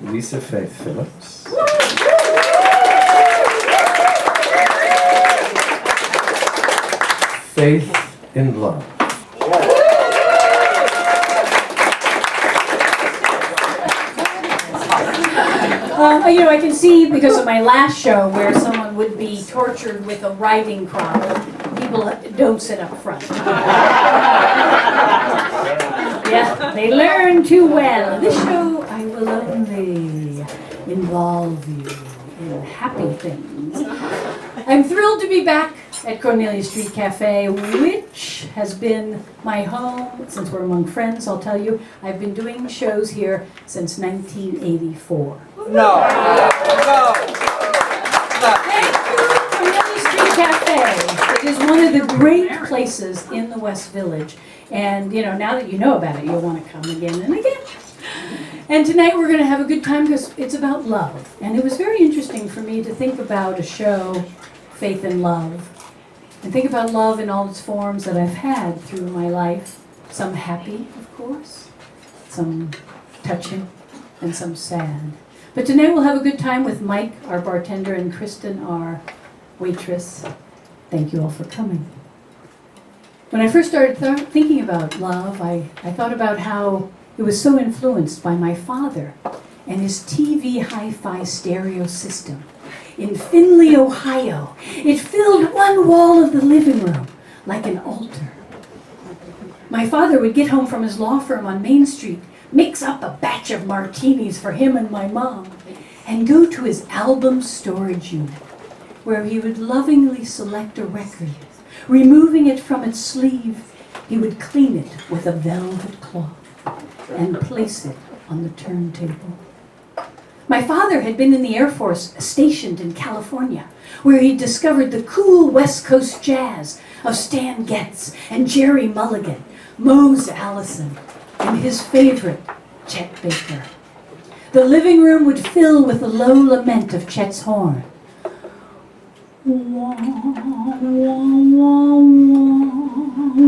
Lisa Faith Phillips. Faith in Love. I can see because of my last show where someone would be tortured with a riding crop. People don't sit up front. Yeah, they learn too well. This show, I will only involve you in happy things. I'm thrilled to be back at Cornelia Street Café, which has been my home since we're among friends. I'll tell you, I've been doing shows here since 1984. No. Thank you, Cornelia Street Café. It is one of the great places in the West Village. And, now that you know about it, you'll want to come again and again. And tonight we're going to have a good time because it's about love. And it was very interesting for me to think about a show, Faith in Love, and think about love in all its forms that I've had through my life. Some happy, of course, some touching, and some sad. But tonight we'll have a good time with Mike, our bartender, and Kristen, our waitress. Thank you all for coming. When I first started thinking about love, I thought about how it was so influenced by my father and his TV hi-fi stereo system. In Findlay, Ohio, it filled one wall of the living room like an altar. My father would get home from his law firm on Main Street, mix up a batch of martinis for him and my mom, and go to his album storage unit, where he would lovingly select a record. Removing it from its sleeve, he would clean it with a velvet cloth and place it on the turntable. My father had been in the Air Force stationed in California, where he discovered the cool West Coast jazz of Stan Getz and Jerry Mulligan, Mose Allison, and his favorite, Chet Baker. The living room would fill with the low lament of Chet's horn. Wah, wah, wah,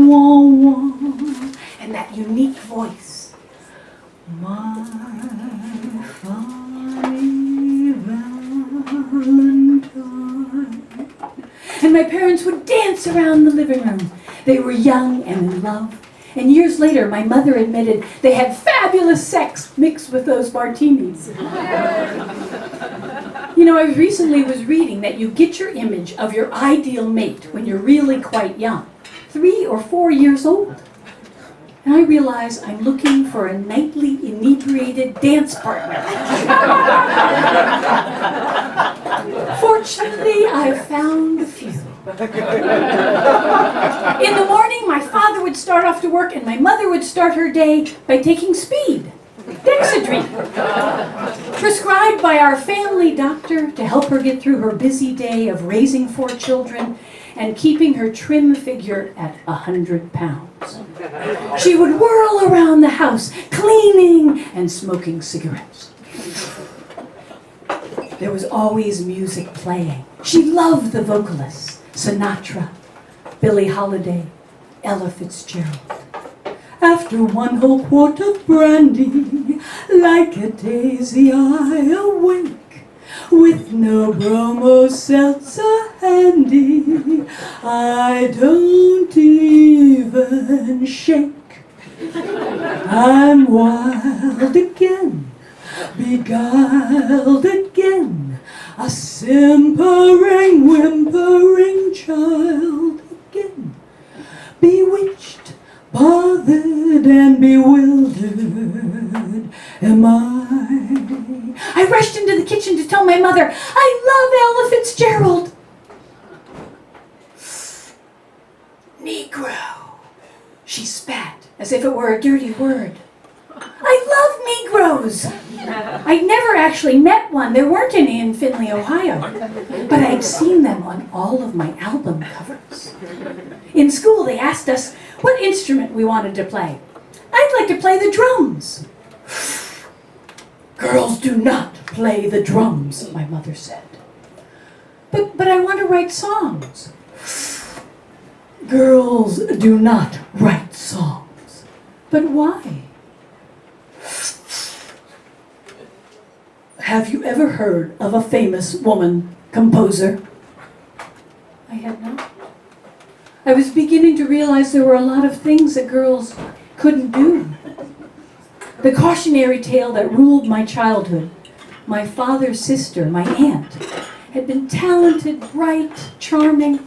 wah, wah, and that unique voice. My funny Valentine. And my parents would dance around the living room. They were young and in love. And years later, my mother admitted they had fabulous sex mixed with those martinis. I recently was reading that you get your image of your ideal mate when you're really quite young, 3 or 4 years old. And I realize I'm looking for a nightly inebriated dance partner. Fortunately, I've found a few. In the morning, my father would start off to work and my mother would start her day by taking speed, Dexedrine, prescribed by our family doctor to help her get through her busy day of raising 4 children and keeping her trim figure at 100 pounds. She would whirl around the house, cleaning and smoking cigarettes. There was always music playing. She loved the vocalists, Sinatra, Billie Holiday, Ella Fitzgerald. After 1 whole quart of brandy, like a daisy I awake, with no bromo seltzer handy, I don't even shake. I'm wild again, beguiled again, a simpering, whimpering child again, bewitched, bothered and bewildered am I rushed into the kitchen to tell my mother, I love Ella Fitzgerald. Negro. She spat as if it were a dirty word. I love Negroes. I'd never actually met one. There weren't any in Findlay, Ohio. But I'd seen them on all of my album covers. In school, they asked us what instrument we wanted to play. I'd like to play the drums. Girls do not play the drums, my mother said. But I want to write songs. Girls do not write songs. But why? "Have you ever heard of a famous woman composer?" I had not. I was beginning to realize there were a lot of things that girls couldn't do. The cautionary tale that ruled my childhood, my father's sister, my aunt, had been talented, bright, charming,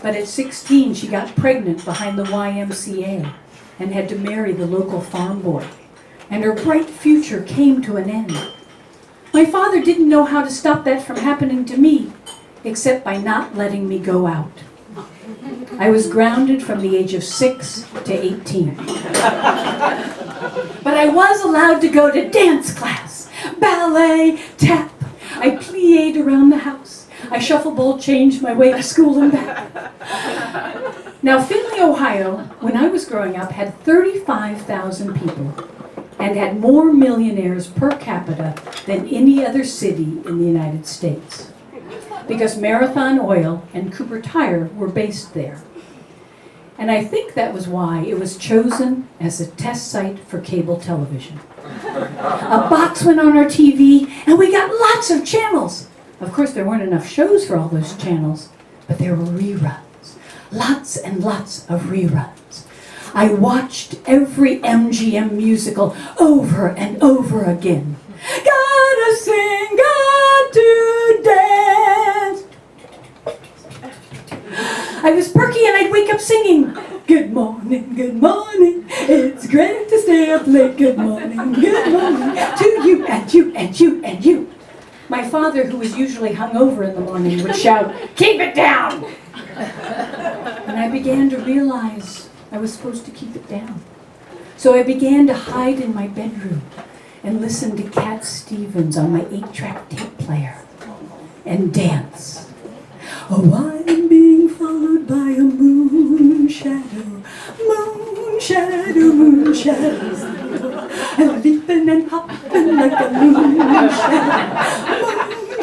but at 16 she got pregnant behind the YMCA and had to marry the local farm boy, and her bright future came to an end. My father didn't know how to stop that from happening to me, except by not letting me go out. I was grounded from the age of 6 to 18. But I was allowed to go to dance class, ballet, tap. I plied around the house. I shuffleboard changed my way to school and back. Now, Findlay, Ohio, when I was growing up, had 35,000 people and had more millionaires per capita than any other city in the United States, because Marathon Oil and Cooper Tire were based there. And I think that was why it was chosen as a test site for cable television. A box went on our TV, and we got lots of channels. Of course, there weren't enough shows for all those channels, but there were reruns. Lots and lots of reruns. I watched every MGM musical over and over again. Gotta sing, got to dance. I was perky and I'd wake up singing, good morning, it's great to stay up late, good morning, to you and you and you and you. My father, who was usually hungover in the morning, would shout, keep it down! And I began to realize I was supposed to keep it down. So I began to hide in my bedroom and listen to Cat Stevens on my 8-track tape player and dance. Oh, I'm being followed by a moon shadow, moon shadow, moon shadow. I'm leaping and hopping like a moon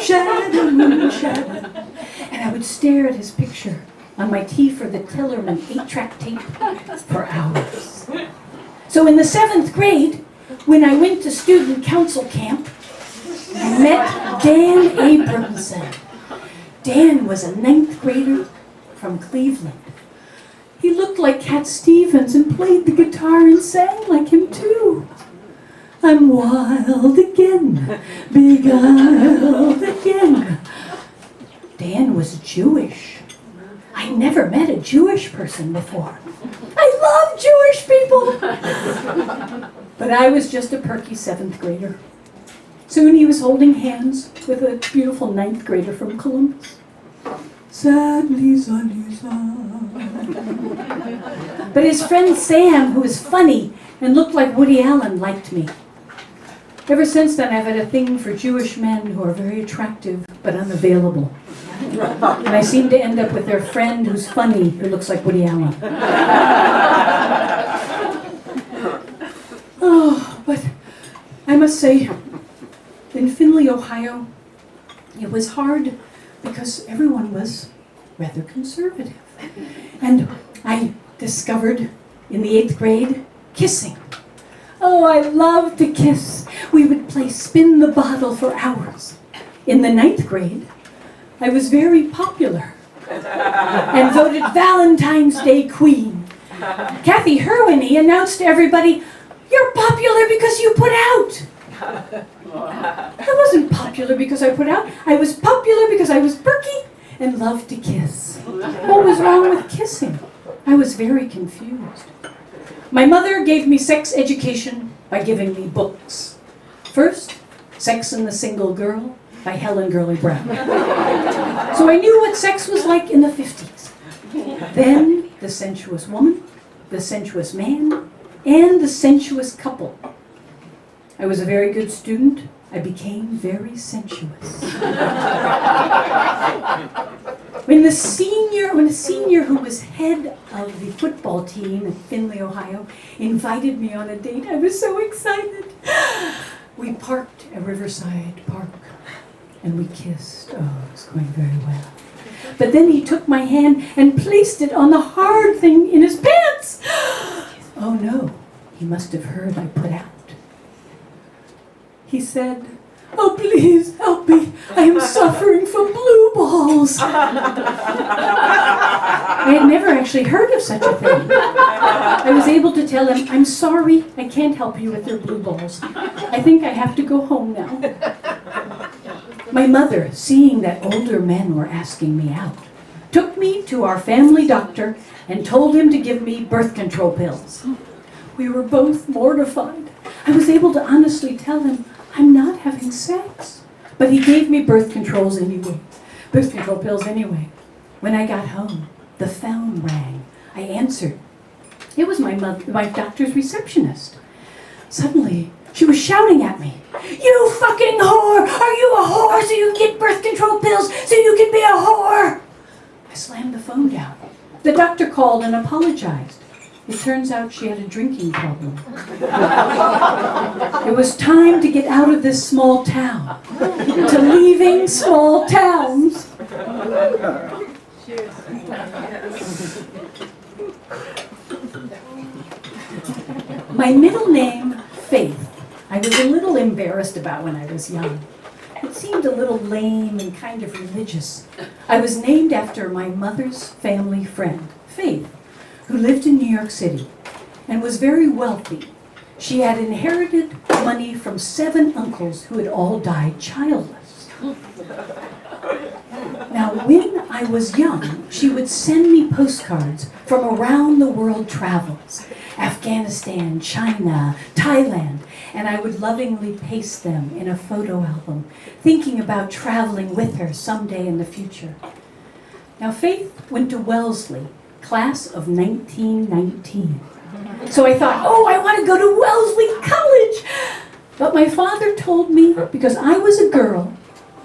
shadow, moon shadow. And I would stare at his picture on my T for the Tillerman 8-track tape for hours. So in the 7th grade, when I went to student council camp, I met Dan Abramson. Dan was a 9th grader from Cleveland. He looked like Cat Stevens and played the guitar and sang like him too. I'm wild again, beguiled again. Dan was Jewish. I never met a Jewish person before. I love Jewish people. But I was just a perky 7th grader. Soon he was holding hands with a beautiful 9th grader from Columbus. Sad Lisa, Lisa. But his friend Sam, who was funny and looked like Woody Allen, liked me. Ever since then, I've had a thing for Jewish men who are very attractive but unavailable. And I seem to end up with their friend who's funny, who looks like Woody Allen. Oh, but I must say, in Findlay, Ohio, it was hard because everyone was rather conservative. And I discovered in the 8th grade kissing. Oh, I loved to kiss. We would play spin the bottle for hours. In the 9th grade, I was very popular and voted Valentine's Day Queen. Kathy Herweny announced to everybody, "You're popular because you put out." I wasn't popular because I put out. I was popular because I was perky and loved to kiss. What was wrong with kissing? I was very confused. My mother gave me sex education by giving me books. First, Sex and the Single Girl by Helen Gurley Brown. So I knew what sex was like in the 50s. Then, The Sensuous Woman, The Sensuous Man, and The Sensuous Couple. I was a very good student. I became very sensuous. When the senior who was head of the football team at Findlay, Ohio, invited me on a date, I was so excited. We parked at Riverside Park and we kissed. Oh, it was going very well. But then he took my hand and placed it on the hard thing in his pants. Oh no, he must have heard I put out. He said, "Oh, please help me. I am suffering from blue balls." I had never actually heard of such a thing. I was able to tell him, "I'm sorry, I can't help you with your blue balls. I think I have to go home now." My mother, seeing that older men were asking me out, took me to our family doctor and told him to give me birth control pills. We were both mortified. I was able to honestly tell him, "I'm not having sex." But he gave me birth control pills anyway. When I got home, the phone rang. I answered. It was my doctor's receptionist. Suddenly, she was shouting at me, "You fucking whore! Are you a whore so you get birth control pills so you can be a whore?" I slammed the phone down. The doctor called and apologized. It turns out she had a drinking problem. It was time to get out of this small town, to leaving small towns. My middle name, Faith, I was a little embarrassed about when I was young. It seemed a little lame and kind of religious. I was named after my mother's family friend, Faith, who lived in New York City and was very wealthy. She had inherited money from 7 uncles who had all died childless. Now, when I was young, she would send me postcards from around the world travels, Afghanistan, China, Thailand, and I would lovingly paste them in a photo album, thinking about traveling with her someday in the future. Now, Faith went to Wellesley, class of 1919. So I thought, oh, I want to go to Wellesley College. But my father told me because I was a girl,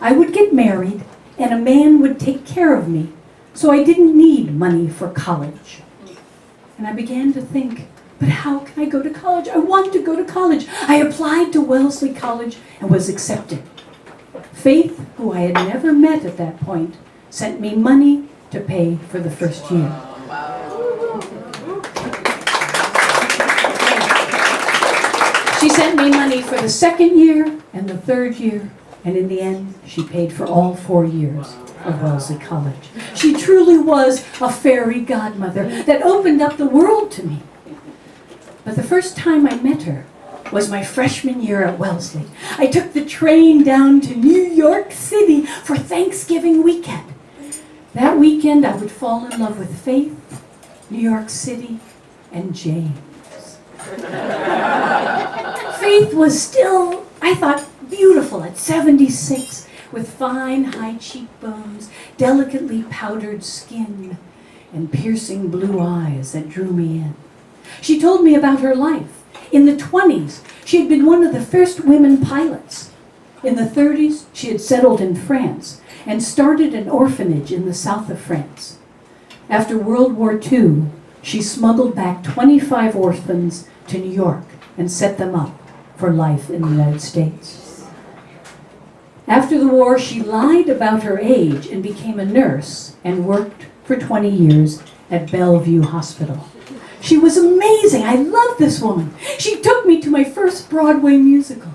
I would get married and a man would take care of me, so I didn't need money for college. And I began to think, but how can I go to college? I want to go to college. I applied to Wellesley College and was accepted. Faith, who I had never met at that point, sent me money to pay for the first year. She sent me money for the second year and the third year, and in the end, she paid for all 4 years of Wellesley College. She truly was a fairy godmother that opened up the world to me. But the first time I met her was my freshman year at Wellesley. I took the train down to New York City for Thanksgiving weekend. That weekend, I would fall in love with Faith, New York City, and James. Faith was still, I thought, beautiful at 76, with fine high cheekbones, delicately powdered skin, and piercing blue eyes that drew me in. She told me about her life. In the 20s, she had been one of the first women pilots. In the 30s, she had settled in France and started an orphanage in the south of France. After World War II, she smuggled back 25 orphans to New York and set them up for life in the United States. After the war, she lied about her age and became a nurse and worked for 20 years at Bellevue Hospital. She was amazing. I loved this woman. She took me to my first Broadway musical.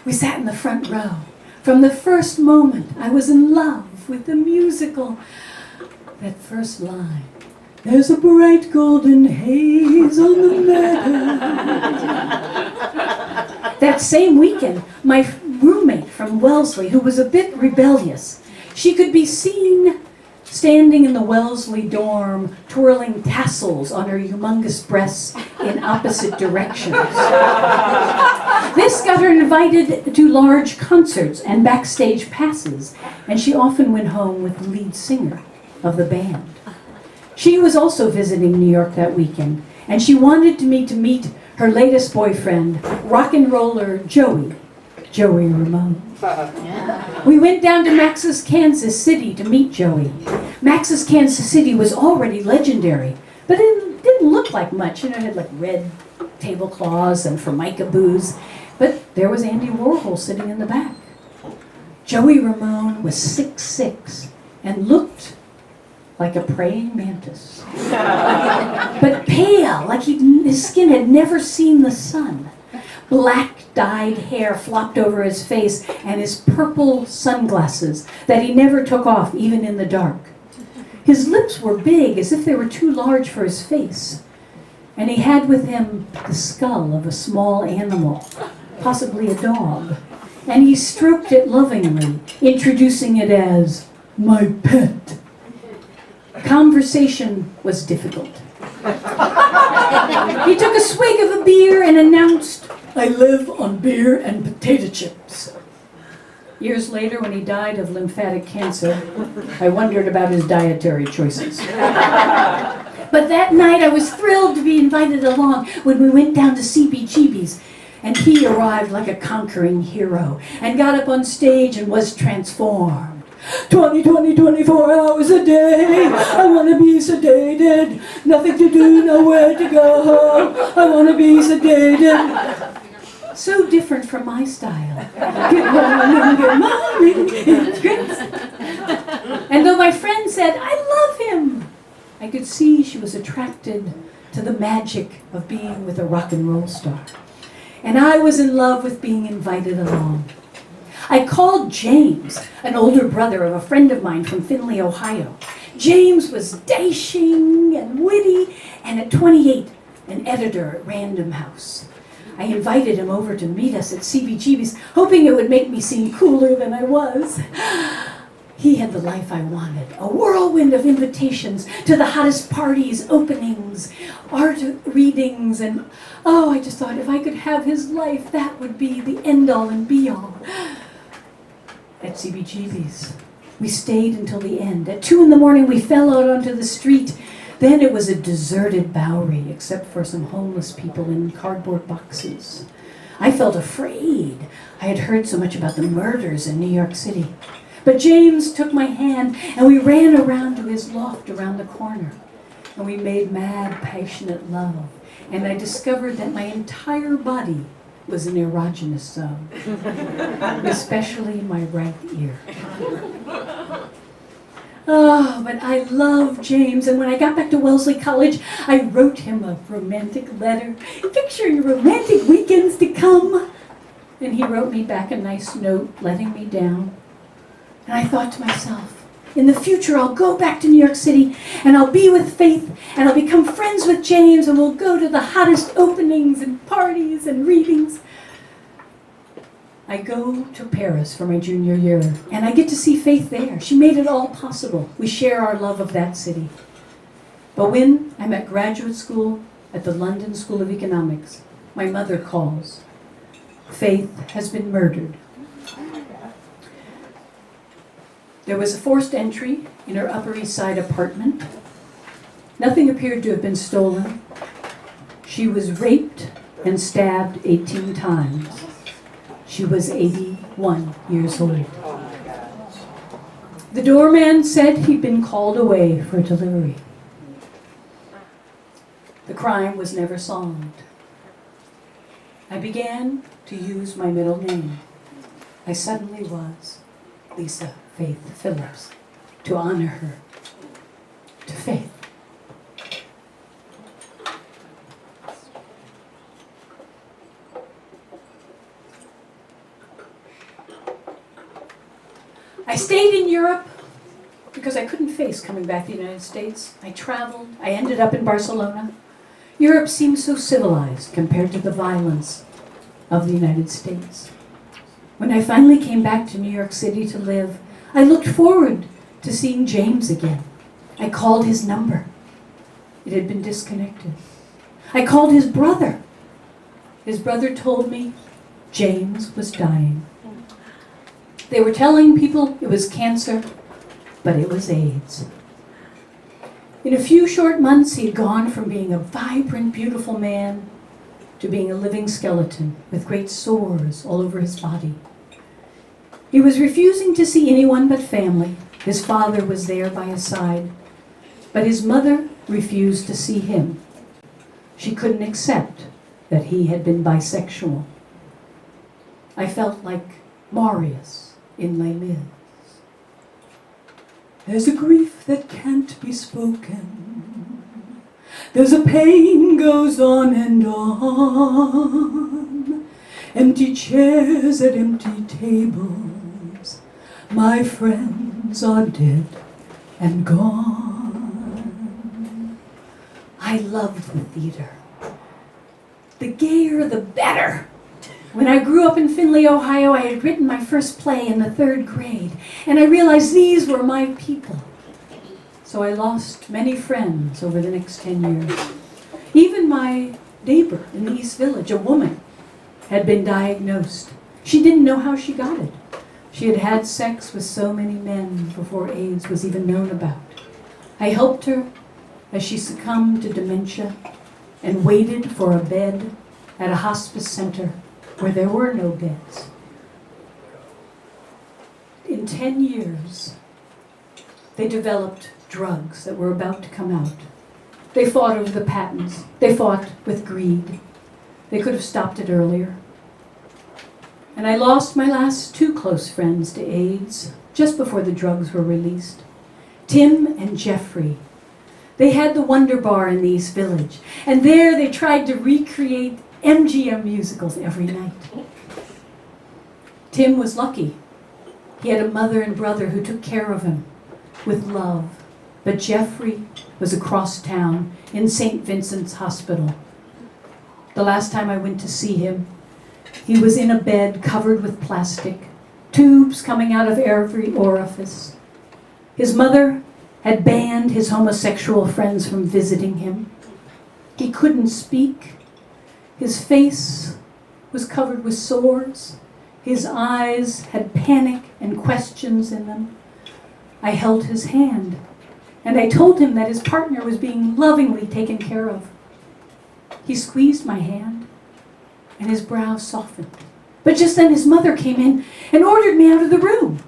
We sat in the front row. From the first moment, I was in love with the musical. That first line, "There's a bright golden haze on the meadow." That same weekend, my roommate from Wellesley, who was a bit rebellious, she could be seen standing in the Wellesley dorm, twirling tassels on her humongous breasts in opposite directions. This got her invited to large concerts and backstage passes, and she often went home with the lead singer of the band. She was also visiting New York that weekend, and she wanted me to meet her latest boyfriend, rock and roller Joey Ramone. We went down to Max's, Kansas City to meet Joey. Max's, Kansas City was already legendary, but it didn't look like much. It had like red tablecloths and Formica booths, but there was Andy Warhol sitting in the back. Joey Ramone was 6'6" and looked like a praying mantis, but pale, like his skin had never seen the sun. black dyed hair flopped over his face, and his purple sunglasses that he never took off, even in the dark. His lips were big, as if they were too large for his face. And he had with him the skull of a small animal, possibly a dog. And he stroked it lovingly, introducing it as my pet. Conversation was difficult. He took a swig of a beer and announced, "I live on beer and potato chips." Years later, when he died of lymphatic cancer, I wondered about his dietary choices. But that night I was thrilled to be invited along when we went down to CBGB's, and he arrived like a conquering hero and got up on stage and was transformed. 24 hours a day, I want to be sedated, nothing to do, nowhere to go, I want to be sedated. So different from my style. Good morning, good. And though my friend said, "I love him," I could see she was attracted to the magic of being with a rock and roll star. And I was in love with being invited along. I called James, an older brother of a friend of mine from Findlay, Ohio. James was dashing and witty, and at 28, an editor at Random House. I invited him over to meet us at CBGB's, hoping it would make me seem cooler than I was. He had the life I wanted, a whirlwind of invitations to the hottest parties, openings, art readings, and I just thought if I could have his life, that would be the end-all and be-all. At CBGB's, we stayed until the end. At 2 a.m, we fell out onto the street. Then it was a deserted Bowery, except for some homeless people in cardboard boxes. I felt afraid. I had heard so much about the murders in New York City. But James took my hand, and we ran around to his loft around the corner. And we made mad, passionate love. And I discovered that my entire body was an erogenous zone, especially my right ear. Oh, but I love James, and when I got back to Wellesley College, I wrote him a romantic letter, picturing romantic weekends to come. And he wrote me back a nice note, letting me down. And I thought to myself, in the future, I'll go back to New York City, and I'll be with Faith, and I'll become friends with James, and we'll go to the hottest openings and parties and readings. I go to Paris for my junior year, and I get to see Faith there. She made it all possible. We share our love of that city. But when I'm at graduate school at the London School of Economics, my mother calls. Faith has been murdered. There was a forced entry in her Upper East Side apartment. Nothing appeared to have been stolen. She was raped and stabbed 18 times. She was 81 years old. The doorman said he'd been called away for delivery. The crime was never solved. I began to use my middle name. I suddenly was Lisa Faith Phillips, to honor her, to Faith. I stayed in Europe because I couldn't face coming back to the United States. I traveled. I ended up in Barcelona. Europe seemed so civilized compared to the violence of the United States. When I finally came back to New York City to live, I looked forward to seeing James again. I called his number. It had been disconnected. I called his brother. His brother told me James was dying. They were telling people it was cancer, but it was AIDS. In a few short months, he had gone from being a vibrant, beautiful man to being a living skeleton with great sores all over his body. He was refusing to see anyone but family. His father was there by his side, but his mother refused to see him. She couldn't accept that he had been bisexual. I felt like Marius in Les Mis. There's a grief that can't be spoken. There's a pain goes on and on. Empty chairs at empty tables. My friends are dead and gone. I loved the theater. The gayer, the better. When I grew up in Findlay, Ohio, I had written my first play in the 3rd grade, and I realized these were my people. So I lost many friends over the next 10 years. Even my neighbor in the East Village, a woman, had been diagnosed. She didn't know how she got it. She had had sex with so many men before AIDS was even known about. I helped her as she succumbed to dementia and waited for a bed at a hospice center where there were no beds. In 10 years, they developed drugs that were about to come out. They fought over the patents. They fought with greed. They could have stopped it earlier. And I lost my last 2 close friends to AIDS just before the drugs were released. Tim and Jeffrey. They had the Wonder Bar in the East Village, and there they tried to recreate MGM musicals every night. Tim was lucky. He had a mother and brother who took care of him with love. But Jeffrey was across town in St. Vincent's Hospital. The last time I went to see him, he was in a bed covered with plastic, tubes coming out of every orifice. His mother had banned his homosexual friends from visiting him. He couldn't speak. His face was covered with sores. His eyes had panic and questions in them. I held his hand, and I told him that his partner was being lovingly taken care of. He squeezed my hand, and his brow softened. But just then his mother came in and ordered me out of the room.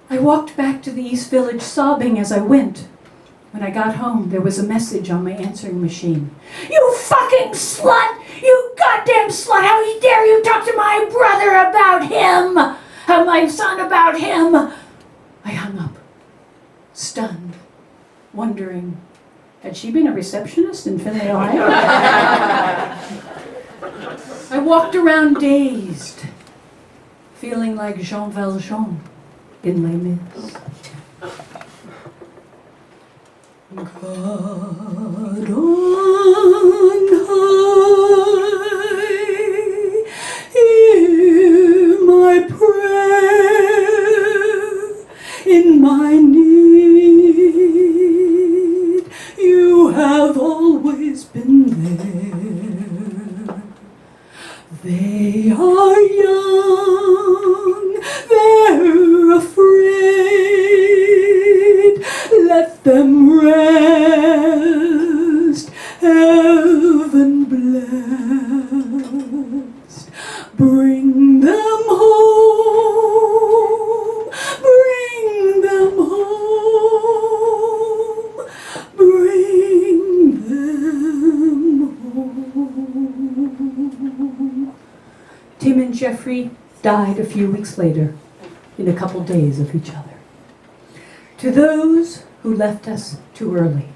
I walked back to the East Village sobbing as I went. When I got home, there was a message on my answering machine. "You fucking slut! You goddamn slut! How dare you talk to my brother about him! My son about him!" I hung up, stunned, wondering, had she been a receptionist in Findlay, Ohio? I walked around dazed, feeling like Jean Valjean in Les Mis. God on high, hear my prayer in my need. You have always been there. They are young, they're afraid. Let them rest, heaven blessed. Bring them home, bring them home, bring them home. Tim and Jeffrey died a few weeks later, in a couple days of each other. To those who left us too early.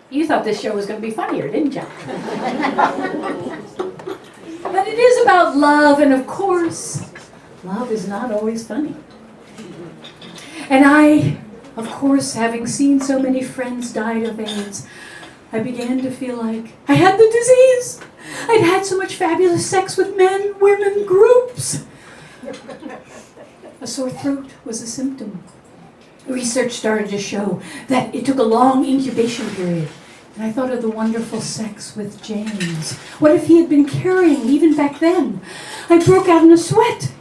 You thought this show was going to be funnier, didn't you? But it is about love, and of course, love is not always funny. And I, of course, having seen so many friends died of AIDS, I began to feel like I had the disease. I'd had so much fabulous sex with men, women, groups. A sore throat was a symptom. Research started to show that it took a long incubation period. And I thought of the wonderful sex with James. What if he had been carrying even back then? I broke out in a sweat.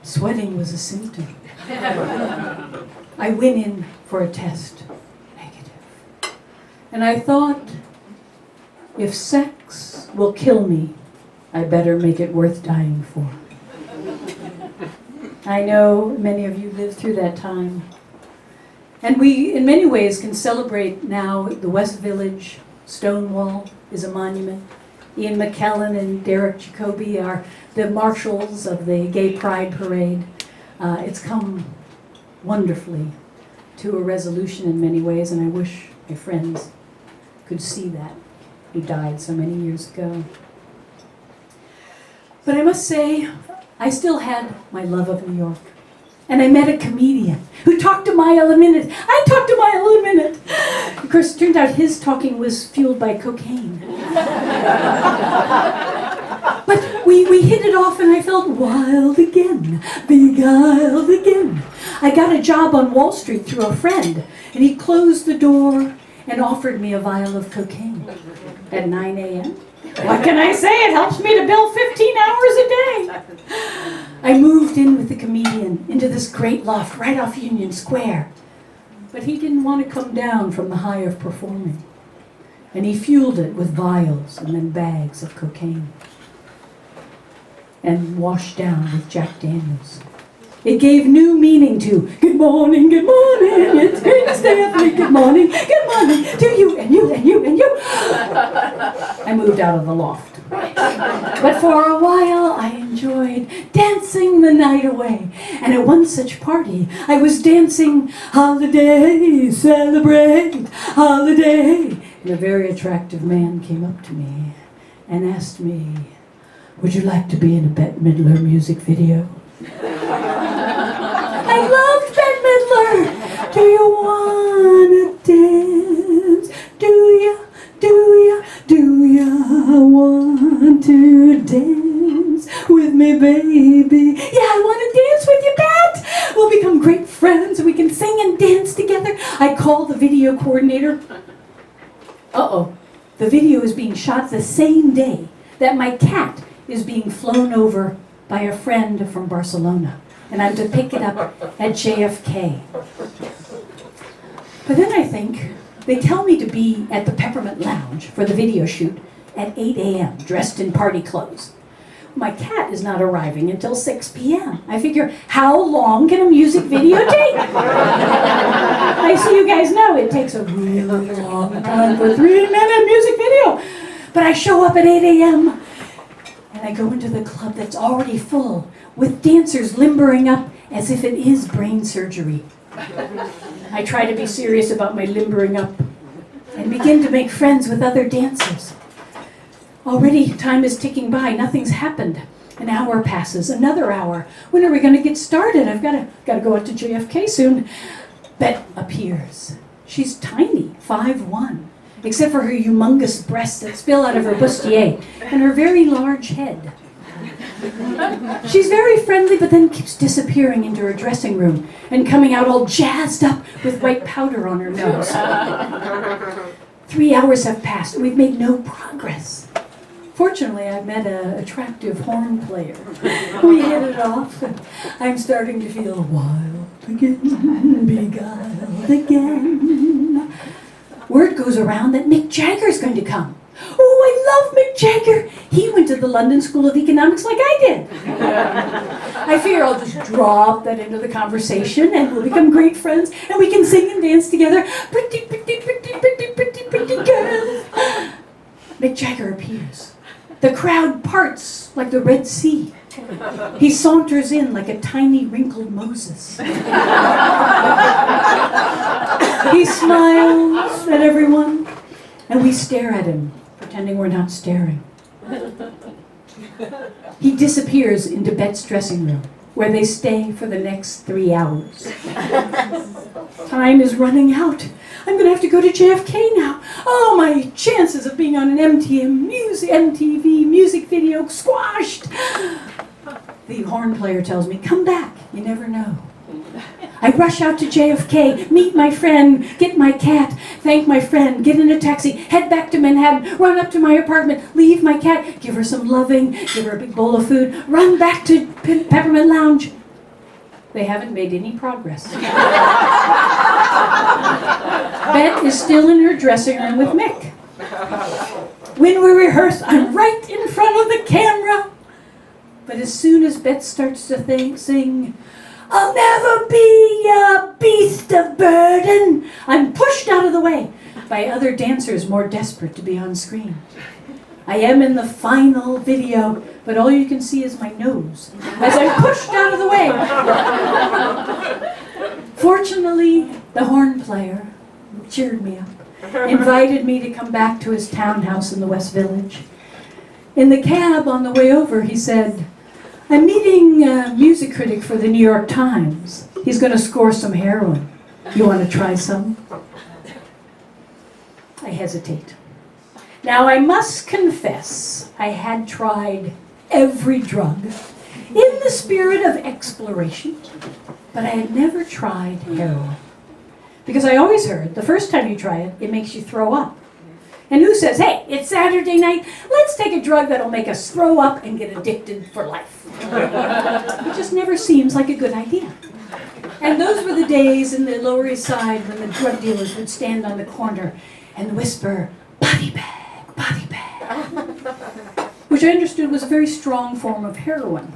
Sweating was a symptom. I went in for a test. Negative. And I thought, if sex will kill me, I better make it worth dying for. I know many of you lived through that time. And we, in many ways, can celebrate now the West Village. Stonewall is a monument. Ian McKellen and Derek Jacobi are the marshals of the Gay Pride Parade. It's come wonderfully to a resolution in many ways, and I wish my friends could see that. He died so many years ago. But I must say, I still had my love of New York. And I met a comedian who talked a mile a minute. I talked a mile a minute. Of course, it turned out his talking was fueled by cocaine. But we hit it off and I felt wild again, beguiled again. I got a job on Wall Street through a friend, and he closed the door and offered me a vial of cocaine at 9 a.m. What can I say? It helps me to bill 15 hours a day. I moved in with the comedian into this great loft right off Union Square. But he didn't want to come down from the high of performing. And he fueled it with vials and then bags of cocaine. And washed down with Jack Daniels. It gave new meaning to good morning, it's great to stay up late, good morning to you and you and you and you. I moved out of the loft. But for a while I enjoyed dancing the night away. And at one such party I was dancing holiday, celebrate, holiday. And a very attractive man came up to me and asked me, would you like to be in a Bette Midler music video? I loved Bette Midler. Do you wanna dance? Do ya want to dance with me, baby? Yeah, I want to dance with you, Bette. We'll become great friends and we can sing and dance together. I called the video coordinator. Uh-oh. The video is being shot the same day that my cat is being flown over by a friend from Barcelona. And I'm to pick it up at JFK. But then I think, they tell me to be at the Peppermint Lounge for the video shoot at 8 a.m., dressed in party clothes. My cat is not arriving until 6 p.m. I figure, how long can a music video take? I see you guys know it takes a really long time for a 3-minute music video. But I show up at 8 a.m., and I go into the club that's already full, with dancers limbering up as if it is brain surgery. I try to be serious about my limbering up and begin to make friends with other dancers. Already time is ticking by, nothing's happened. An hour passes, another hour. When are we going to get started? I've got to go out to JFK soon. Bette appears. She's tiny, 5'1", except for her humongous breasts that spill out of her bustier and her very large head. She's very friendly, but then keeps disappearing into her dressing room and coming out all jazzed up with white powder on her nose. 3 hours have passed and we've made no progress. Fortunately, I've met an attractive horn player. We hit it off. I'm starting to feel wild again, beguiled again. Word goes around that Mick Jagger's going to come. Oh, I love Mick Jagger. He went to the London School of Economics like I did. I figure I'll just drop that into the conversation and we'll become great friends and we can sing and dance together. Pretty, pretty, pretty, pretty, pretty, pretty girl. Mick Jagger appears. The crowd parts like the Red Sea. He saunters in like a tiny wrinkled Moses. He smiles at everyone and we stare at him, pretending we're not staring. He disappears into Bette's dressing room, where they stay for the next 3 hours. Time is running out. I'm going to have to go to JFK now. Oh, my chances of being on an MTV music video squashed. The horn player tells me, come back, you never know. I rush out to JFK, meet my friend, get my cat, thank my friend, get in a taxi, head back to Manhattan, run up to my apartment, leave my cat, give her some loving, give her a big bowl of food, run back to Peppermint Lounge. They haven't made any progress. Bette is still in her dressing room with Mick. When we rehearse, I'm right in front of the camera. But as soon as Bette starts to sing, I'll never be a beast of burden, I'm pushed out of the way by other dancers more desperate to be on screen. I am in the final video, but all you can see is my nose as I'm pushed out of the way. Fortunately, the horn player cheered me up invited me to come back to his townhouse in the West Village. In the cab on the way over, he said, "I'm meeting a music critic for the New York Times. He's going to score some heroin. You want to try some?" I hesitate. Now, I must confess, I had tried every drug in the spirit of exploration, but I had never tried heroin. Because I always heard, the first time you try it, it makes you throw up. And who says, "Hey, it's Saturday night, let's take a drug that'll make us throw up and get addicted for life"? It just never seems like a good idea. And those were the days in the Lower East Side when the drug dealers would stand on the corner and whisper, "Body bag, body bag," which I understood was a very strong form of heroin.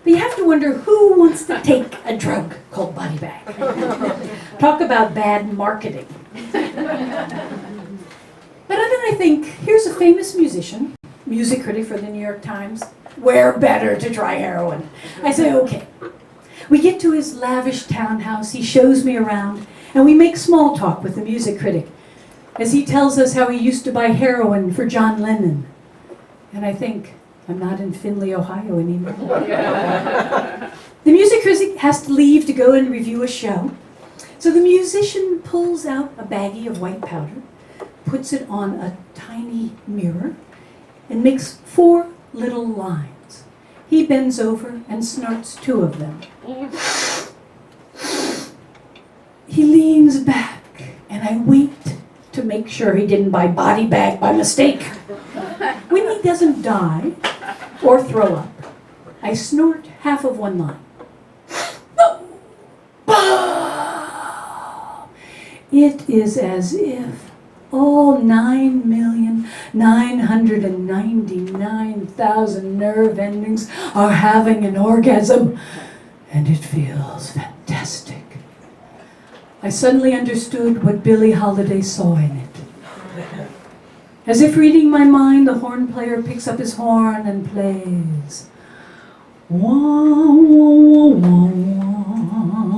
But you have to wonder who wants to take a drug called body bag. Talk about bad marketing. But then I think, here's a famous musician, music critic for the New York Times. Where better to try heroin? I say, okay. We get to his lavish townhouse, he shows me around, and we make small talk with the music critic as he tells us how he used to buy heroin for John Lennon. And I think, I'm not in Findlay, Ohio anymore. The music critic has to leave to go and review a show. So the musician pulls out a baggie of white powder, puts it on a tiny mirror, and makes 4 little lines. He bends over and snorts 2 of them. He leans back, and I wait to make sure he didn't buy body bag by mistake. When he doesn't die or throw up, I snort half of 1 line. It is as if all 9,999,000 nerve endings are having an orgasm, and it feels fantastic. I suddenly understood what Billie Holiday saw in it. As if reading my mind, the horn player picks up his horn and plays. Wah, wah, wah,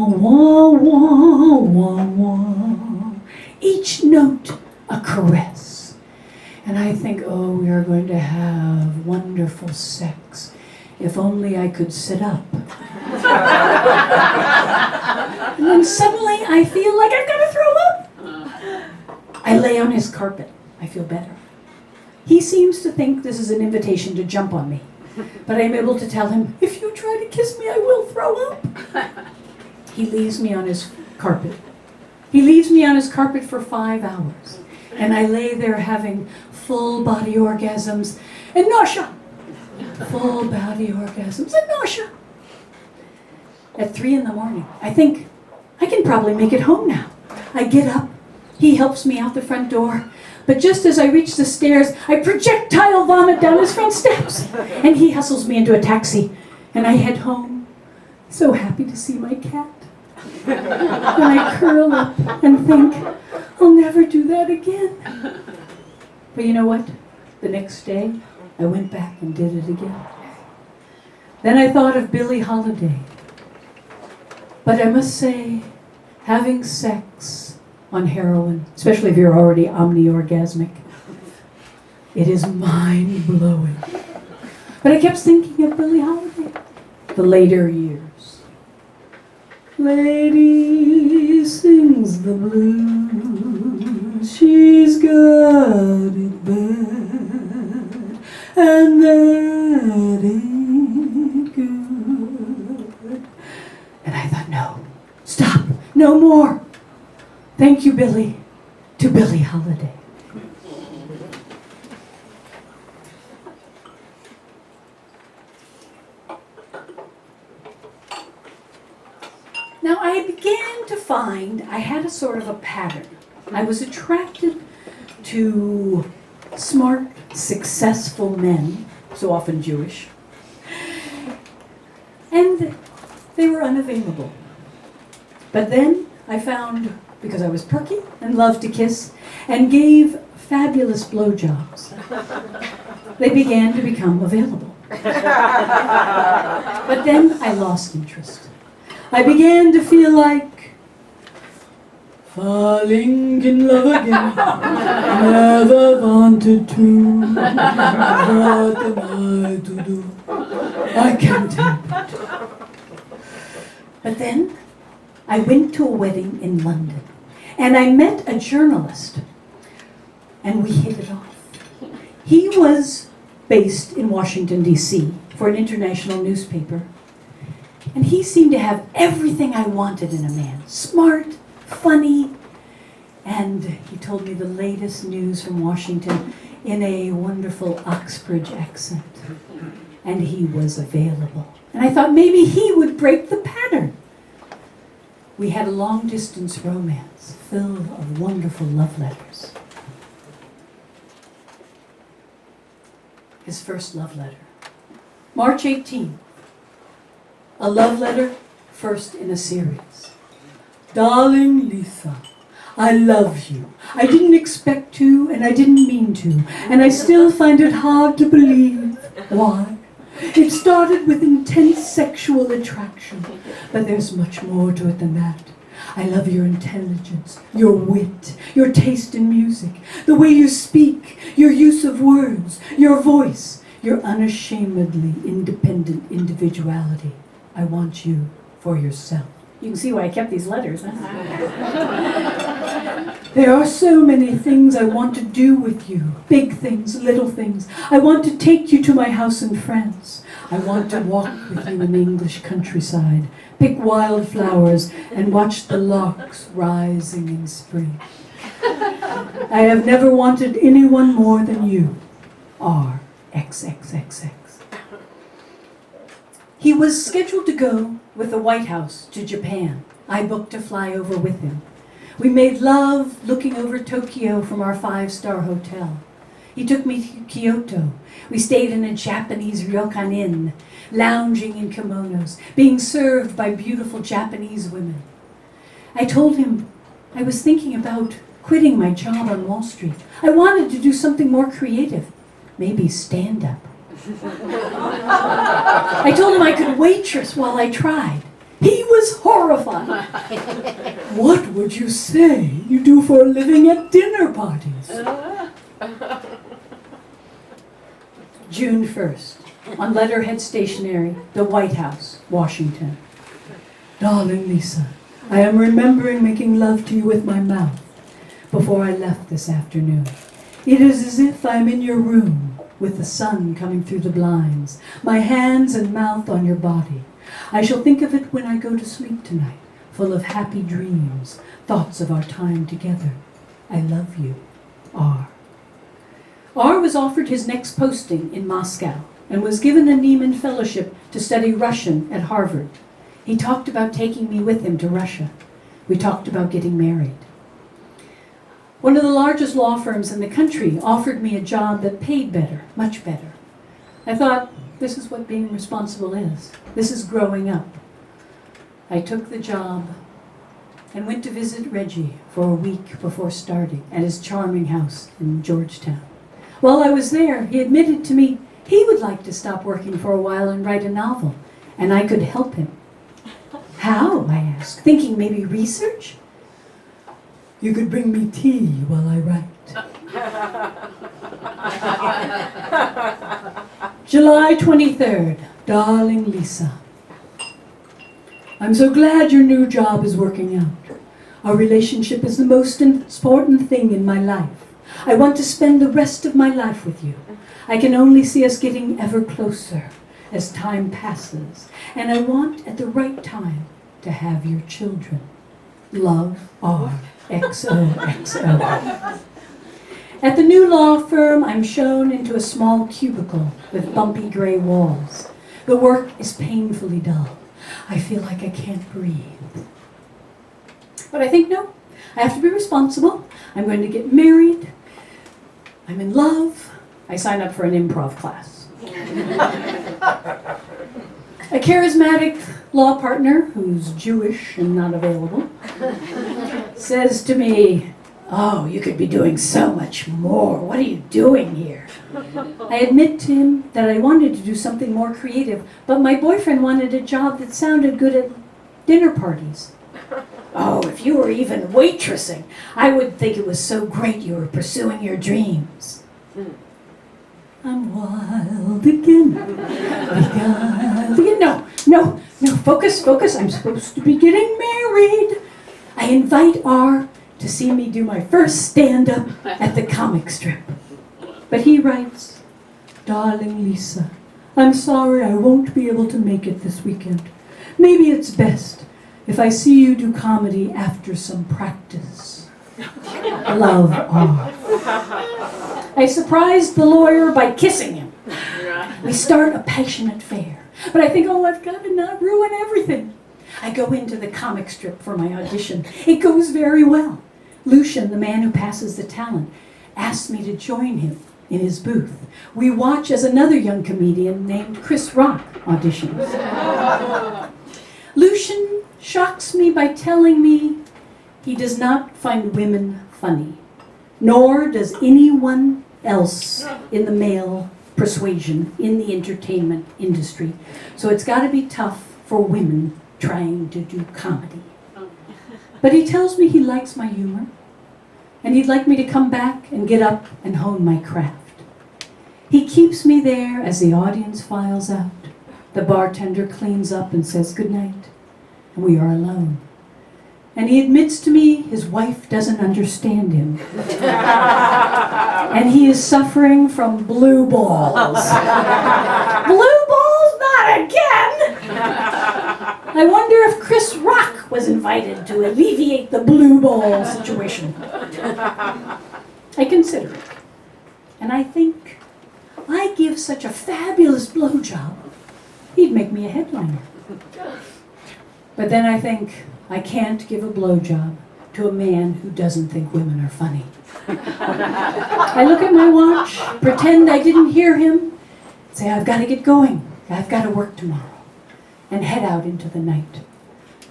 wah, wah, wah, wah. Each note a caress. And I think, oh, we are going to have wonderful sex. If only I could sit up. And then suddenly I feel like I'm going to throw up. I lay on his carpet. I feel better. He seems to think this is an invitation to jump on me. But I'm able to tell him, if you try to kiss me, I will throw up. He leaves me on his carpet. He leaves me on his carpet for 5 hours. And I lay there having full body orgasms and nausea. Full body orgasms and nausea. At 3 a.m, I think, I can probably make it home now. I get up. He helps me out the front door. But just as I reach the stairs, I projectile vomit down his front steps. And he hustles me into a taxi. And I head home, so happy to see my cat. And I curl up and think, I'll never do that again. But you know what? The next day, I went back and did it again. Then I thought of Billie Holiday. But I must say, having sex on heroin, especially if you're already omni-orgasmic, it is mind-blowing. But I kept thinking of Billie Holiday, the later years. Lady sings the blues, she's got it bad, and that ain't good. And I thought, no, stop, no more. Thank you, Billie, to Billie Holiday. Now, I began to find I had a sort of a pattern. I was attracted to smart, successful men, so often Jewish, and they were unavailable. But then I found, because I was perky and loved to kiss, and gave fabulous blowjobs, they began to become available. But then I lost interest. I began to feel like Falling in love again, never wanted to, what am I to do? I can't help it. But then, I went to a wedding in London, and I met a journalist, and we hit it off. He was based in Washington, D.C. for an international newspaper, and he seemed to have everything I wanted in a man. Smart, funny, and he told me the latest news from Washington in a wonderful Oxbridge accent. And he was available. And I thought maybe he would break the pattern. We had a long-distance romance full of wonderful love letters. His first love letter. March 18th. A love letter, first in a series. Darling Lisa, I love you. I didn't expect to, and I didn't mean to, and I still find it hard to believe. Why? It started with intense sexual attraction, but there's much more to it than that. I love your intelligence, your wit, your taste in music, the way you speak, your use of words, your voice, your unashamedly independent individuality. I want you for yourself. You can see why I kept these letters, huh? There are so many things I want to do with you. Big things, little things. I want to take you to my house in France. I want to walk with you in the English countryside, pick wildflowers, and watch the larks rising in spring. I have never wanted anyone more than you. R. XXXX. He was scheduled to go with the White House to Japan. I booked a flyover with him. We made love looking over Tokyo from our 5-star hotel. He took me to Kyoto. We stayed in a Japanese ryokan inn, lounging in kimonos, being served by beautiful Japanese women. I told him I was thinking about quitting my job on Wall Street. I wanted to do something more creative, maybe stand-up. I told him I could waitress while I tried. He was horrified. What would you say you do for a living at dinner parties? June 1st, on letterhead stationery, the White House, Washington. Darling Lisa, I am remembering making love to you with my mouth before I left this afternoon. It is as if I am in your room, with the sun coming through the blinds, my hands and mouth on your body. I shall think of it when I go to sleep tonight, full of happy dreams, thoughts of our time together. I love you, R. R was offered his next posting in Moscow and was given a Nieman Fellowship to study Russian at Harvard. He talked about taking me with him to Russia. We talked about getting married. One of the largest law firms in the country offered me a job that paid better, much better. I thought, this is what being responsible is. This is growing up. I took the job and went to visit Reggie for a week before starting at his charming house in Georgetown. While I was there, he admitted to me he would like to stop working for a while and write a novel, and I could help him. How? I asked, thinking maybe research? You could bring me tea while I write. July 23rd, darling Lisa. I'm so glad your new job is working out. Our relationship is the most important thing in my life. I want to spend the rest of my life with you. I can only see us getting ever closer as time passes, and I want at the right time to have your children. Love, R. XOXO. At the new law firm, I'm shown into a small cubicle with bumpy gray walls. The work is painfully dull. I feel like I can't breathe. But I think, no, I have to be responsible. I'm going to get married. I'm in love. I sign up for an improv class. A charismatic law partner, who's Jewish and not available, says to me, oh, you could be doing so much more. What are you doing here? I admit to him that I wanted to do something more creative, but my boyfriend wanted a job that sounded good at dinner parties. Oh, if you were even waitressing, I would think it was so great you were pursuing your dreams. I'm wild again. Wild again. No, focus. I'm supposed to be getting married. I invite R to see me do my first stand-up at the comic strip. But he writes, "Darling Lisa, I'm sorry I won't be able to make it this weekend. Maybe it's best if I see you do comedy after some practice. Love, R." I surprised the lawyer by kissing him. We start a passionate affair. But I think, I've got to not ruin everything. I go into the comic strip for my audition. It goes very well. Lucian, the man who passes the talent, asked me to join him in his booth. We watch as another young comedian named Chris Rock auditions. Lucian shocks me by telling me he does not find women funny, nor does anyone else in the male persuasion in the entertainment industry. So it's got to be tough for women trying to do comedy. But he tells me he likes my humor, and he'd like me to come back and get up and hone my craft. He keeps me there as the audience files out. The bartender cleans up and says goodnight, and we are alone. And he admits to me his wife doesn't understand him. And he is suffering from blue balls. Blue balls? Not again! I wonder if Chris Rock was invited to alleviate the blue ball situation. I consider it. And I think I give such a fabulous blowjob, he'd make me a headliner. But then I think, I can't give a blowjob to a man who doesn't think women are funny. I look at my watch, pretend I didn't hear him, say I've got to get going, I've got to work tomorrow, and head out into the night.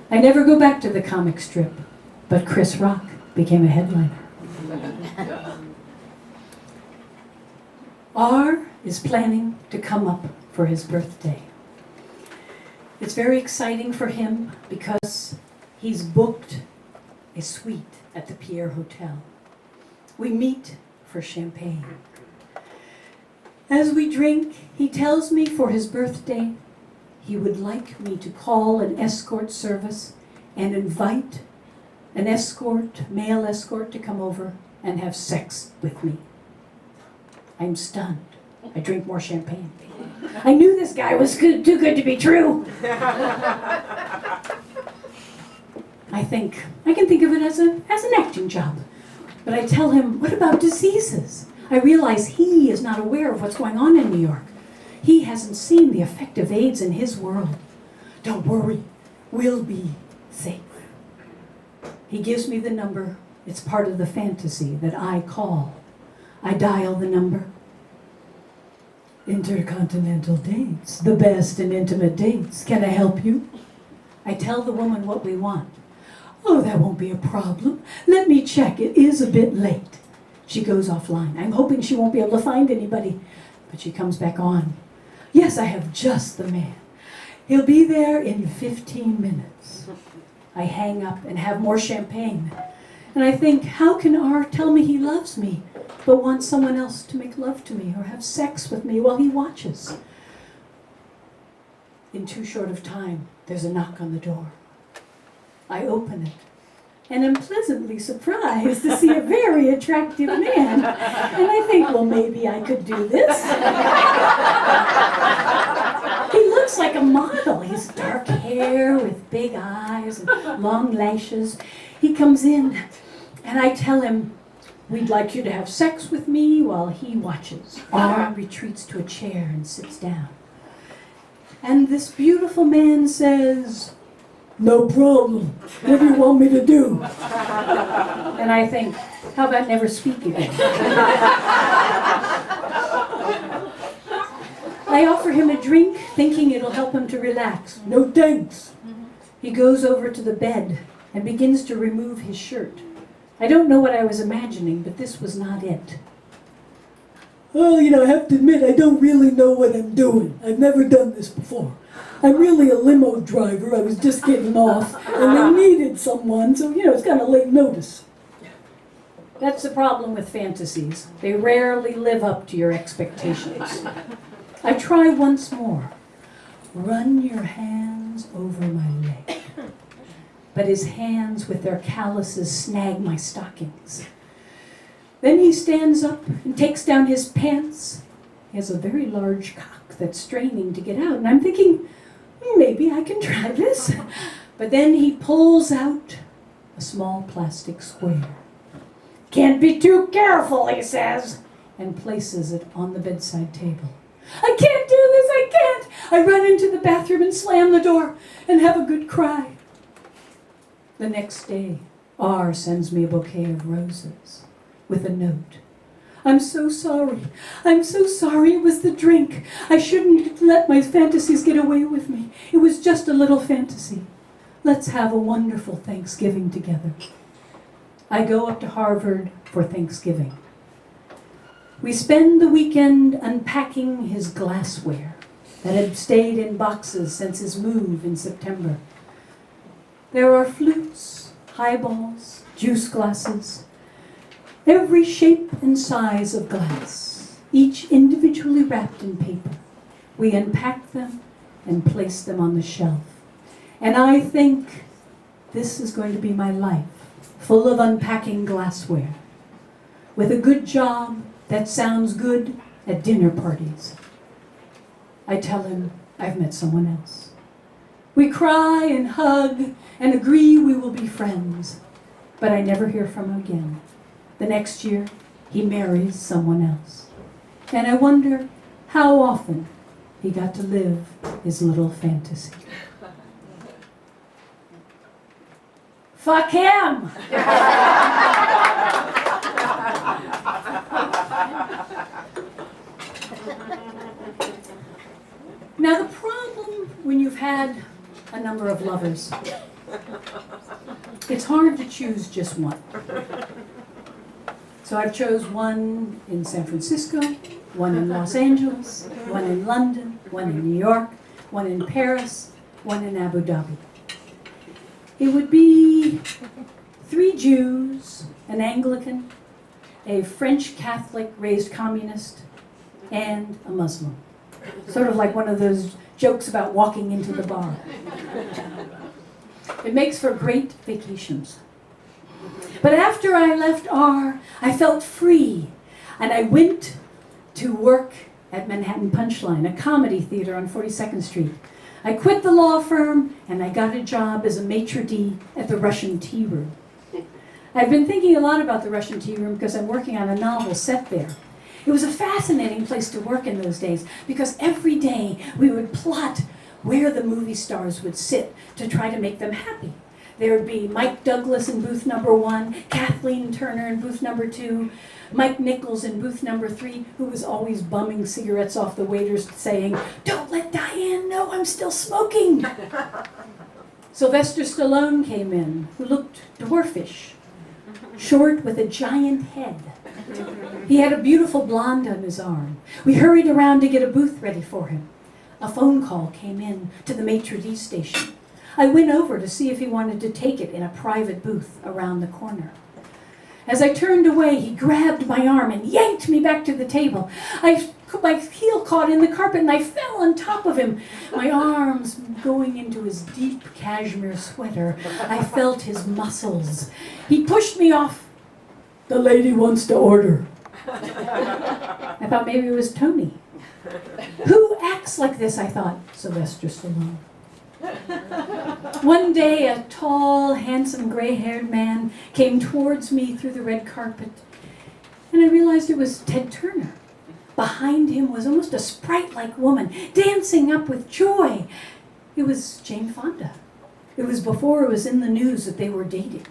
I never go back to the comic strip, but Chris Rock became a headliner. R is planning to come up for his birthday. It's very exciting for him because he's booked a suite at the Pierre Hotel. We meet for champagne. As we drink, he tells me for his birthday, he would like me to call an escort service and invite an escort, male escort, to come over and have sex with me. I'm stunned. I drink more champagne. I knew this guy was too good to be true. I think I can think of it as an acting job. But I tell him, what about diseases? I realize he is not aware of what's going on in New York. He hasn't seen the effect of AIDS in his world. Don't worry, we'll be safe. He gives me the number. It's part of the fantasy that I call. I dial the number. Intercontinental dates, the best in intimate dates. Can I help you? I tell the woman what we want. Oh, that won't be a problem. Let me check. It is a bit late. She goes offline. I'm hoping she won't be able to find anybody. But she comes back on. Yes, I have just the man. He'll be there in 15 minutes. I hang up and have more champagne. And I think, how can R tell me he loves me, but wants someone else to make love to me or have sex with me while he watches? In too short of time, there's a knock on the door. I open it and am pleasantly surprised to see a very attractive man. And I think, well, maybe I could do this. He looks like a model. He's dark hair with big eyes and long lashes. He comes in and I tell him, we'd like you to have sex with me while he watches. R retreats to a chair and sits down. And this beautiful man says, no problem. What do you want me to do? And I think, how about never speak again? I offer him a drink, thinking it'll help him to relax. No thanks. He goes over to the bed and begins to remove his shirt. I don't know what I was imagining, but this was not it. well, I have to admit, I don't really know what I'm doing. I've never done this before. I'm really a limo driver. I was just getting off, and they needed someone, so, it's kind of late notice. That's the problem with fantasies. They rarely live up to your expectations. I try once more. Run your hands over my leg. But his hands with their calluses snag my stockings. Then he stands up and takes down his pants. He has a very large cock that's straining to get out, and I'm thinking, maybe I can try this. But then he pulls out a small plastic square. Can't be too careful, he says, and places it on the bedside table. I can't do this, I can't! I run into the bathroom and slam the door and have a good cry. The next day, R sends me a bouquet of roses with a note. I'm so sorry. I'm so sorry. It was the drink. I shouldn't let my fantasies get away with me. It was just a little fantasy. Let's have a wonderful Thanksgiving together. I go up to Harvard for Thanksgiving. We spend the weekend unpacking his glassware that had stayed in boxes since his move in September. There are flutes, highballs, juice glasses, every shape and size of glass, each individually wrapped in paper. We unpack them and place them on the shelf. And I think this is going to be my life, full of unpacking glassware, with a good job that sounds good at dinner parties. I tell him I've met someone else. We cry and hug and agree we will be friends, but I never hear from him again. The next year, he marries someone else. And I wonder how often he got to live his little fantasy. Fuck him! Now the problem when you've had a number of lovers, it's hard to choose just one. So I've chose one in San Francisco, one in Los Angeles, one in London, one in New York, one in Paris, one in Abu Dhabi. It would be 3 Jews, an Anglican, a French Catholic raised communist, and a Muslim. Sort of like one of those jokes about walking into the bar. It makes for great vacations. But after I left R, I felt free, and I went to work at Manhattan Punchline, a comedy theater on 42nd Street. I quit the law firm, and I got a job as a maitre d' at the Russian Tea Room. I've been thinking a lot about the Russian Tea Room because I'm working on a novel set there. It was a fascinating place to work in those days because every day we would plot where the movie stars would sit to try to make them happy. There would be Mike Douglas in booth number 1, Kathleen Turner in booth number 2, Mike Nichols in booth number 3, who was always bumming cigarettes off the waiters saying, "Don't let Diane know I'm still smoking." Sylvester Stallone came in, who looked dwarfish, short with a giant head. He had a beautiful blonde on his arm. We hurried around to get a booth ready for him. A phone call came in to the maitre d' station. I went over to see if he wanted to take it in a private booth around the corner. As I turned away, he grabbed my arm and yanked me back to the table. My heel caught in the carpet and I fell on top of him, my arms going into his deep cashmere sweater. I felt his muscles. He pushed me off. "The lady wants to order." I thought maybe it was Tony. Who acts like this, I thought? Sylvester Stallone. One day, a tall, handsome, gray-haired man came towards me through the red carpet, and I realized it was Ted Turner. Behind him was almost a sprite-like woman, dancing up with joy. It was Jane Fonda. It was before it was in the news that they were dating.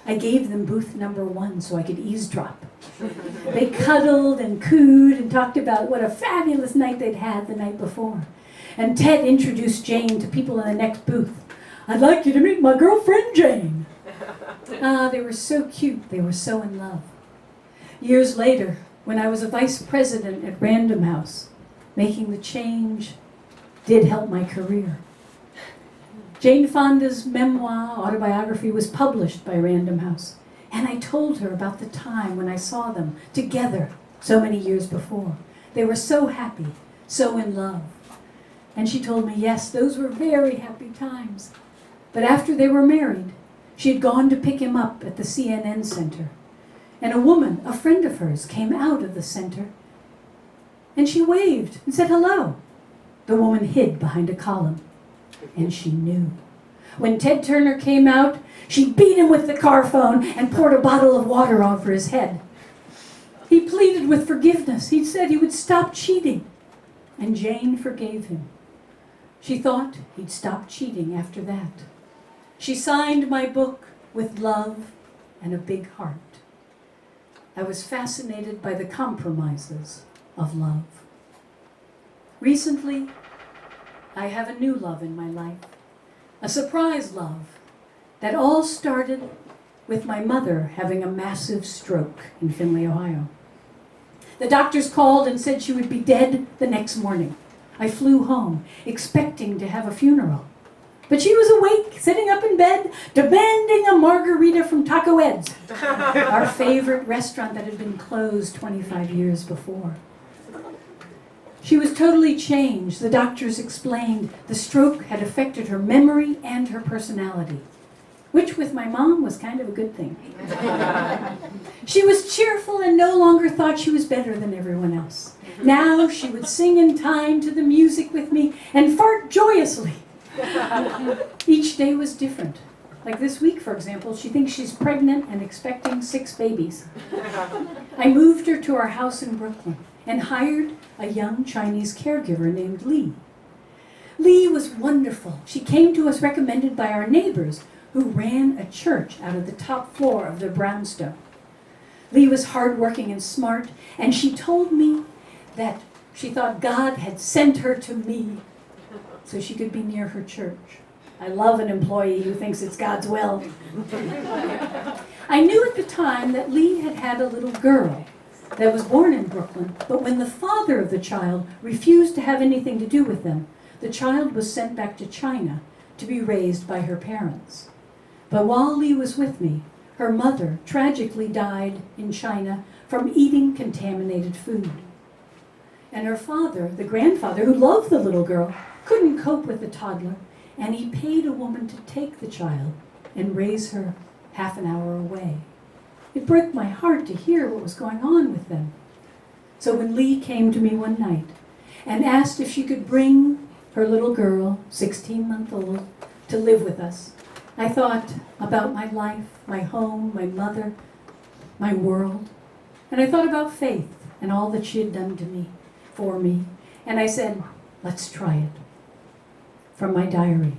I gave them booth number 1 so I could eavesdrop. They cuddled and cooed and talked about what a fabulous night they'd had the night before. And Ted introduced Jane to people in the next booth. "I'd like you to meet my girlfriend, Jane." They were so cute. They were so in love. Years later, when I was a vice president at Random House, making the change did help my career. Jane Fonda's memoir, autobiography, was published by Random House, and I told her about the time when I saw them together so many years before. They were so happy, so in love. And she told me, yes, those were very happy times. But after they were married, she had gone to pick him up at the CNN Center. And a woman, a friend of hers, came out of the center, and she waved and said hello. The woman hid behind a column, and she knew. When Ted Turner came out, she beat him with the car phone and poured a bottle of water over his head. He pleaded with forgiveness. He said he would stop cheating, and Jane forgave him. She thought he'd stop cheating after that. She signed my book with love and a big heart. I was fascinated by the compromises of love. Recently, I have a new love in my life, a surprise love that all started with my mother having a massive stroke in Findlay, Ohio. The doctors called and said she would be dead the next morning. I flew home, expecting to have a funeral. But she was awake, sitting up in bed, demanding a margarita from Taco Ed's, our favorite restaurant that had been closed 25 years before. She was totally changed. The doctors explained the stroke had affected her memory and her personality, which with my mom was kind of a good thing. She was cheerful and no longer thought she was better than everyone else. Now she would sing in time to the music with me and fart joyously. Each day was different. Like this week, for example, she thinks she's pregnant and expecting 6 babies. I moved her to our house in Brooklyn and hired a young Chinese caregiver named Lee. Lee was wonderful. She came to us recommended by our neighbors who ran a church out of the top floor of their brownstone. Lee was hardworking and smart, and she told me that she thought God had sent her to me so she could be near her church. I love an employee who thinks it's God's will. I knew at the time that Lee had had a little girl that was born in Brooklyn, but when the father of the child refused to have anything to do with them, the child was sent back to China to be raised by her parents. But while Lee was with me, her mother tragically died in China from eating contaminated food. And her father, the grandfather who loved the little girl, couldn't cope with the toddler, and he paid a woman to take the child and raise her half an hour away. It broke my heart to hear what was going on with them. So when Lee came to me one night and asked if she could bring her little girl, 16-month-old, to live with us, I thought about my life, my home, my mother, my world. And I thought about Faith and all that she had done to me, for me. And I said, let's try it. From my diary.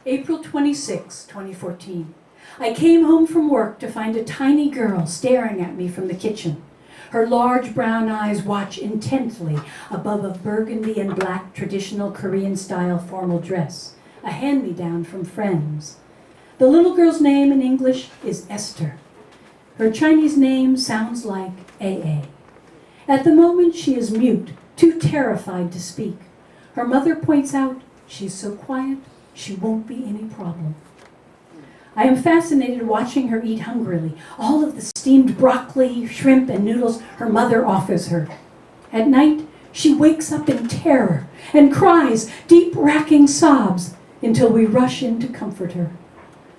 April 26, 2014. I came home from work to find a tiny girl staring at me from the kitchen. Her large brown eyes watch intently above a burgundy and black traditional Korean-style formal dress, a hand-me-down from friends. The little girl's name in English is Esther. Her Chinese name sounds like AA. At the moment, she is mute, too terrified to speak. Her mother points out she's so quiet, she won't be any problem. I am fascinated watching her eat hungrily, all of the steamed broccoli, shrimp, and noodles her mother offers her. At night, she wakes up in terror and cries deep, racking sobs until we rush in to comfort her.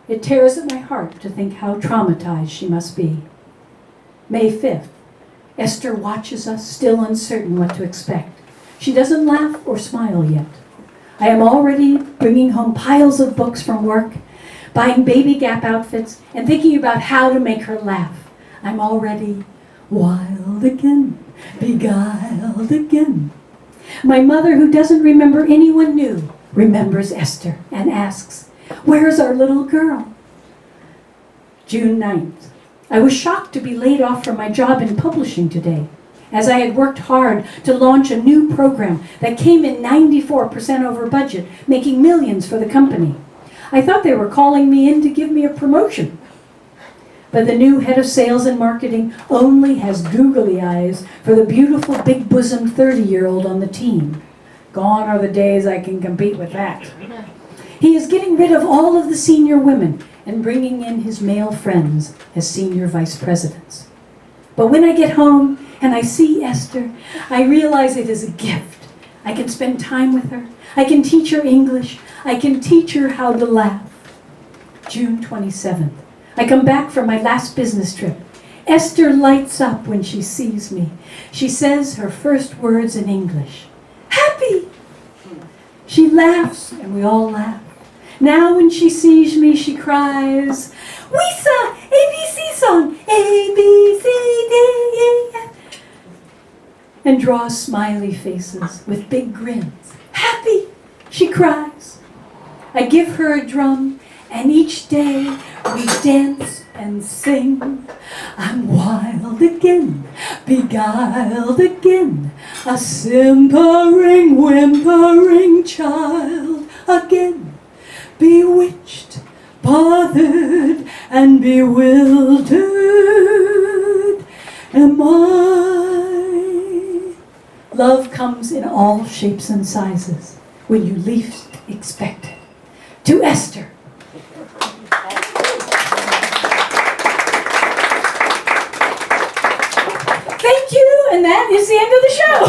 It tears at my heart to think how traumatized she must be. May 5th. Esther watches us, still uncertain what to expect. She doesn't laugh or smile yet. I am already bringing home piles of books from work, buying baby Gap outfits, and thinking about how to make her laugh. I'm already wild again, beguiled again. My mother, who doesn't remember anyone new, remembers Esther and asks, where's our little girl? June 9th. I was shocked to be laid off from my job in publishing today, as I had worked hard to launch a new program that came in 94% over budget, making millions for the company. I thought they were calling me in to give me a promotion. But the new head of sales and marketing only has googly eyes for the beautiful big-bosomed 30-year-old on the team. Gone are the days I can compete with that. He is getting rid of all of the senior women and bringing in his male friends as senior vice presidents. But when I get home and I see Esther, I realize it is a gift. I can spend time with her. I can teach her English. I can teach her how to laugh. June 27th. I come back from my last business trip. Esther lights up when she sees me. She says her first words in English. Happy! She laughs and we all laugh. Now when she sees me, she cries, Wisa! ABC song! A, B, C, D, E, F. And draws smiley faces with big grins. Happy! She cries. I give her a drum, and each day we dance and sing. I'm wild again, beguiled again, a simpering, whimpering child again. Bewitched, bothered, and bewildered am I. Love comes in all shapes and sizes when you least expect it. To Esther. Thank you, and that is the end of the show.